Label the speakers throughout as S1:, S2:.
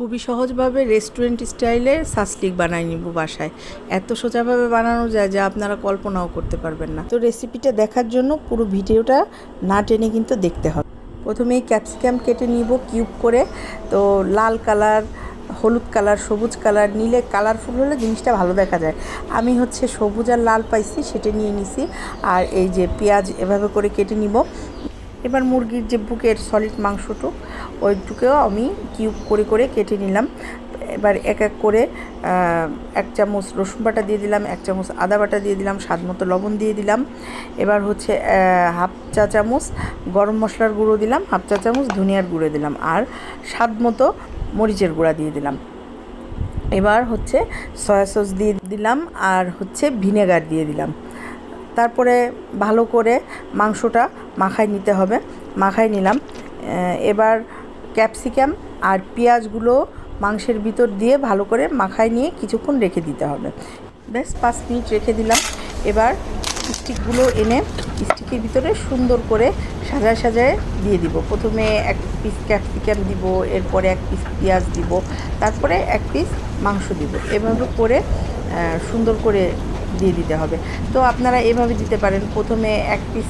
S1: খুবই সহজভাবে রেস্টুরেন্ট স্টাইলের সাসলিক বানাই নিব বাসায়। এত সোজাভাবে বানানো যায় যা আপনারা কল্পনাও করতে পারবেন না। তো রেসিপিটা দেখার জন্য পুরো ভিডিওটা না টেনে কিন্তু দেখতে হবে। প্রথমেই ক্যাপসিকাম কেটে নিব কিউব করে। তো লাল কালার, হলুদ কালার, সবুজ কালার নিলে কালারফুল হলে জিনিসটা ভালো দেখা যায়। আমি সবুজ আর লাল পাইছি, সেটা নিয়ে নিছি। আর এই যে পেঁয়াজ এভাবে করে কেটে নিব। এবার মুরগির যে বুকের সলিড মাংসটুক, ওইটুকেও আমি কিউব করে করে কেটে নিলাম। এবার এক এক করে 1 চামচ রসুন বাটা দিয়ে দিলাম, 1 চামচ আদা বাটা দিয়ে দিলাম, স্বাদ মতো লবণ দিয়ে দিলাম। এবার হাফ চা চামচ গরম মশলার গুঁড়ো দিলাম, হাফ চা চামচ ধনিয়ার গুঁড়ো দিলাম, আর স্বাদ মতো মরিচের গুঁড়া দিয়ে দিলাম। এবার সয়া সস দিয়ে দিলাম, আর ভিনেগার দিয়ে দিলাম। তারপরে ভালো করে মাংসটা মাখায় নিতে হবে। মাখায় নিলাম। এবার ক্যাপসিকাম আর পেঁয়াজগুলো মাংসের ভিতর দিয়ে ভালো করে মাখায় নিয়ে কিছুক্ষণ রেখে দিতে হবে। ব্যাস 5 মিনিট রেখে দিলাম। এবার স্টিকগুলো এনে স্টিকের ভিতরে সুন্দর করে সাজায় সাজায় দিয়ে দিব। প্রথমে 1 পিস ক্যাপসিকাম দিব, এরপরে 1 পিস পেঁয়াজ দিব, তারপরে 1 পিস মাংস দিব। এভাবে করে সুন্দর করে দিয়ে দিতে হবে। তো আপনারা এভাবে দিতে পারেন, প্রথমে 1 পিস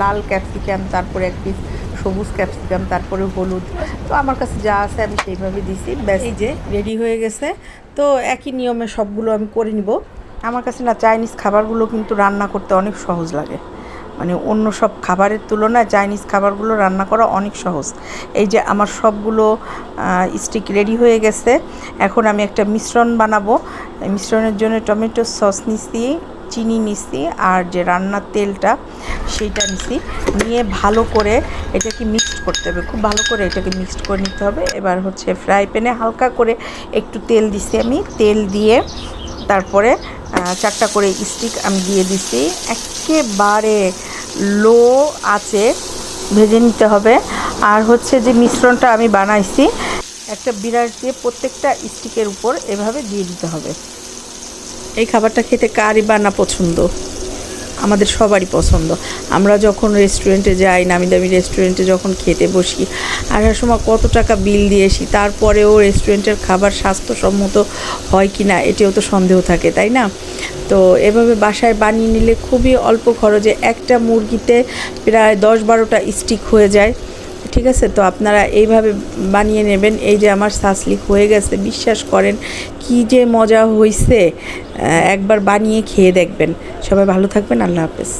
S1: লাল ক্যাপসিকাম, তারপরে 1 পিস সবুজ ক্যাপসিকাম, তারপরে হলুদ। তো আমার কাছে যা আছে আমি সেইভাবে দিছি। ব্যাস, এই যে রেডি হয়ে গেছে। তো একই নিয়মে সবগুলো আমি করে নিব। আমার কাছে চাইনিজ খাবারগুলো কিন্তু রান্না করতে অনেক সহজ লাগে। মানে অন্য সব খাবারের তুলনায় চাইনিজ খাবারগুলো রান্না করা অনেক সহজ। এই যে আমার সবগুলো স্টিক রেডি হয়ে গেছে। এখন আমি একটা মিশ্রণ বানাবো। মিশ্রণের জন্য টমেটো সস নিছি, চিনি নিছি, আর যে রান্নার তেলটা সেইটা নিছি। নিয়ে ভালো করে এটাকে মিক্সড করতে হবে, খুব ভালো করে এটাকে মিক্সড করে নিতে হবে। এবার ফ্রাই প্যানে হালকা করে একটু তেল দিছি আমি। তেল দিয়ে তারপরে 4টা করে স্টিক আমি দিয়ে দিছি। একেবারে লো আঁচে ভেজে নিতে হবে। আর যে মিশ্রণটা আমি বানাইছি, একটা বিরাট দিয়ে প্রত্যেকটা স্টিকের উপর এভাবে দিয়ে দিতে হবে। এই খাবারটা খেতে কারই বা না পছন্দ, আমাদের সবারই পছন্দ। আমরা যখন রেস্টুরেন্টে যাই, নামি দামি রেস্টুরেন্টে যখন খেতে বসি, আসার সময় কত টাকা বিল দিয়ে আসি, তারপরেও রেস্টুরেন্টের খাবার স্বাস্থ্যসম্মত হয় কি না এটাও তো সন্দেহ থাকে, তাই না? তো এভাবে বাসায় বানিয়ে নিলে খুবই অল্প খরচে একটা মুরগিতে প্রায় 10-12টা স্টিক হয়ে যায়। ঠিক আছে, তো আপনারা এইভাবে বানিয়ে নেবেন। এই যে আমার সাসলিক হয়ে গেছে, বিশ্বাস করেন কি যে মজা হয়েছে। একবার বানিয়ে খেয়ে দেখবেন। সবাই ভালো থাকবেন। আল্লাহ হাফেজ।